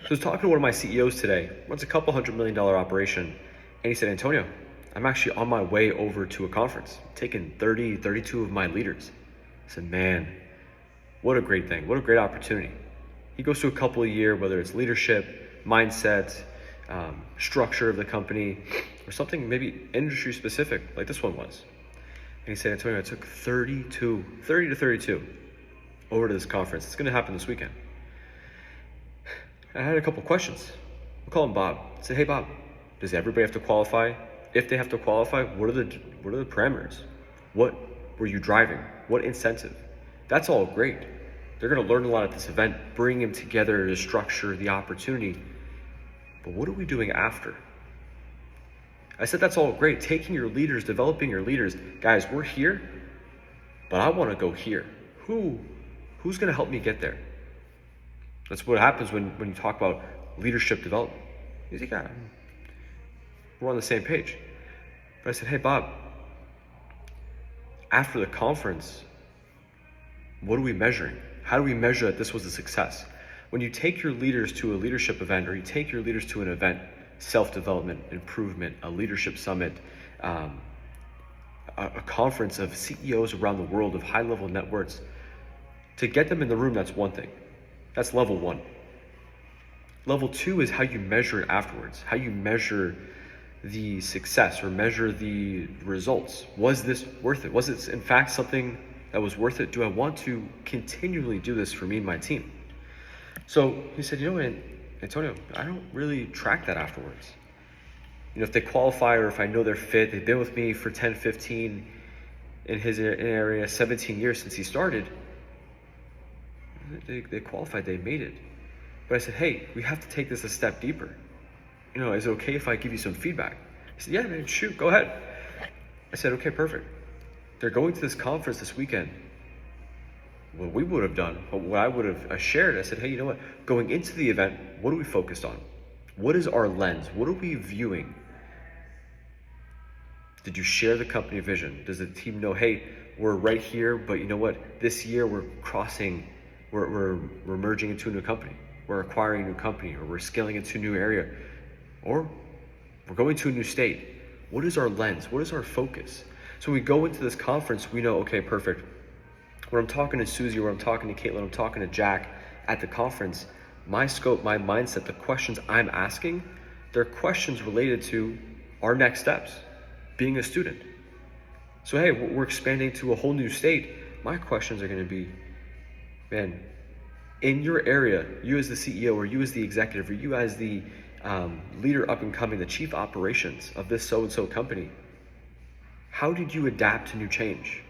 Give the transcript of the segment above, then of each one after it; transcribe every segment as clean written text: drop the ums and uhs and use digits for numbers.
So I was talking to one of my CEOs today, runs a couple $100 million operation, and he said, Antonio, I'm actually on my way over to a conference, taking 32 of my leaders. I said, man, what a great thing, what a great opportunity. He goes to a couple a year, whether it's leadership, mindset, structure of the company, or something maybe industry specific, like this one was. And he said, Antonio, I took 30 to 32 over to this conference. It's gonna happen this weekend. I had a couple questions. I'll call him Bob. I said, hey Bob, does everybody have to qualify? If they have to qualify, what are the parameters? What were you driving? What incentive? That's all great. They're gonna learn a lot at this event, bring them together to structure the opportunity. But what are we doing after? I said, that's all great. Taking your leaders, developing your leaders. Guys, we're here, but I wanna go here. Who's gonna help me get there? That's what happens when you talk about leadership development. He's like, yeah, we're on the same page. But I said, hey, Bob, after the conference, what are we measuring? How do we measure that this was a success? When you take your leaders to a leadership event, or you take your leaders to an event, self-development, improvement, a leadership summit, a conference of CEOs around the world of high-level net worths, to get them in the room, that's one thing. That's level one. Level two is how you measure it afterwards, how you measure the success or measure the results. Was this worth it? Was it in fact something that was worth it? Do I want to continually do this for me and my team? So he said, you know what, Antonio, I don't really track that afterwards. You know, if they qualify or if I know they're fit, they've been with me for 10, 15, in his area, 17 years since he started, they qualified, they made it. But I said, hey, we have to take this a step deeper. You know, is it okay if I give you some feedback? He said, yeah, man, shoot, go ahead. I said, okay, perfect. They're going to this conference this weekend. What we would have done, what I would have shared, I said, hey, you know what? Going into the event, what are we focused on? What is our lens? What are we viewing? Did you share the company vision? Does the team know, hey, we're right here, but you know what? This year we're crossing, we're merging into a new company. We're acquiring a new company, or we're scaling into a new area, or we're going to a new state. What is our lens? What is our focus? So we go into this conference, we know, okay, perfect. When I'm talking to Susie, or I'm talking to Caitlin, I'm talking to Jack at the conference, my scope, my mindset, the questions I'm asking, they're questions related to our next steps, being a student. So hey, we're expanding to a whole new state. My questions are gonna be, man, in your area, you as the CEO, or you as the executive, or you as the leader up and coming, the chief operations of this so-and-so company, how did you adapt to new change?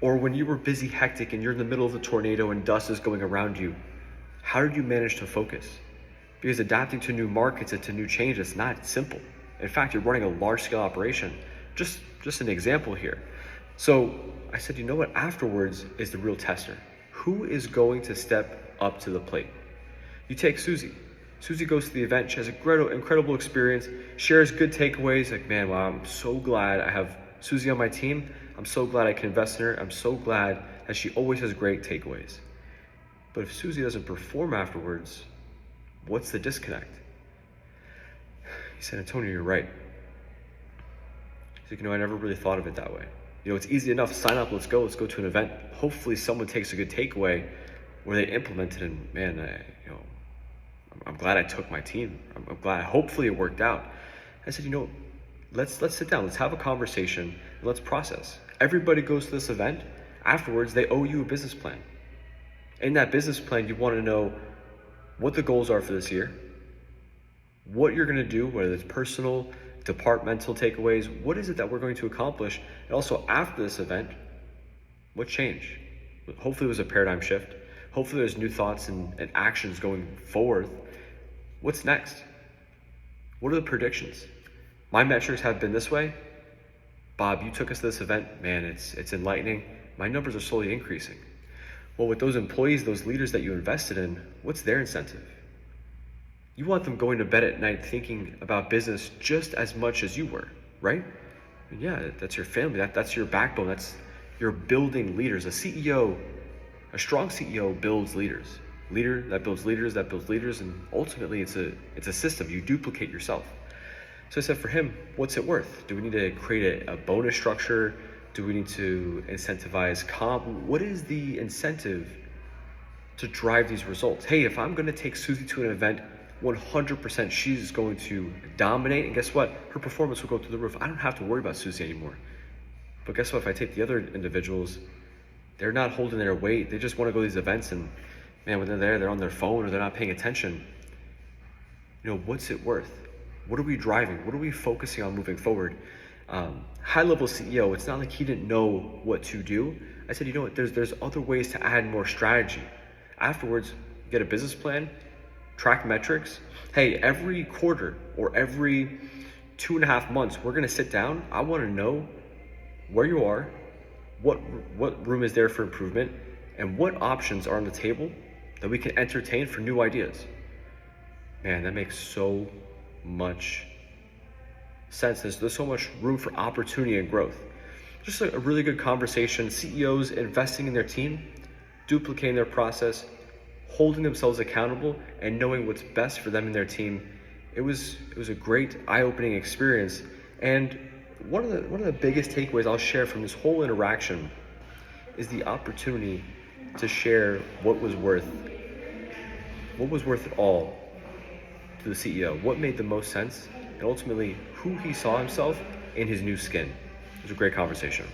Or when you were busy, hectic, and you're in the middle of the tornado and dust is going around you, how did you manage to focus? Because adapting to new markets and to new change is not simple. In fact, you're running a large-scale operation. Just an example here. So I said, you know what? Afterwards is the real tester. Who is going to step up to the plate? You take Susie. Susie goes to the event. She has an incredible experience, shares good takeaways. Like, man, wow, I'm so glad I have Susie on my team. I'm so glad I can invest in her. I'm so glad that she always has great takeaways. But if Susie doesn't perform afterwards, what's the disconnect? He said, Antonio, you're right. He's like, you know, I never really thought of it that way. You know, it's easy enough, sign up, let's go to an event. Hopefully someone takes a good takeaway where they implement it, and man, I'm glad I took my team. I'm glad, hopefully it worked out. I said, you know, let's sit down, let's have a conversation, and let's process. Everybody goes to this event. Afterwards, they owe you a business plan. In that business plan, you want to know what the goals are for this year, what you're going to do, whether it's personal, departmental takeaways, what is it that we're going to accomplish? And also after this event, what changed? Hopefully it was a paradigm shift. Hopefully there's new thoughts and actions going forward. What's next? What are the predictions? My metrics have been this way. Bob, you took us to this event. Man, it's enlightening. My numbers are slowly increasing. Well, with those employees, those leaders that you invested in, what's their incentive? You want them going to bed at night thinking about business just as much as you were, right? And yeah, that's your family. That's your backbone. You're building leaders. A strong CEO builds leaders. Leader that builds leaders, that builds leaders, and ultimately it's a system. You duplicate yourself. So I said, for him, what's it worth? Do we need to create a bonus structure? Do we need to incentivize comp? What is the incentive to drive these results? Hey, if I'm going to take Susie to an event, 100% she's going to dominate, and guess what? Her performance will go through the roof. I don't have to worry about Susie anymore. But guess what? If I take the other individuals, they're not holding their weight. They just want to go to these events, and man, when they're there, they're on their phone or they're not paying attention. What's it worth? What are we driving? What are we focusing on moving forward? High-level CEO, it's not like he didn't know what to do. I said, there's other ways to add more strategy. Afterwards, get a business plan, track metrics. Hey, every quarter or every 2.5 months, we're gonna sit down. I wanna know where you are, what room is there for improvement, and what options are on the table that we can entertain for new ideas. Man, that makes so much sense. There's so much room for opportunity and growth. Just a really good conversation. CEOs investing in their team, duplicating their process, holding themselves accountable, and knowing what's best for them and their team. It was a great eye-opening experience. And one of the biggest takeaways I'll share from this whole interaction is the opportunity to share what was worth it all to the CEO, what made the most sense, and ultimately who he saw himself in his new skin. It was a great conversation.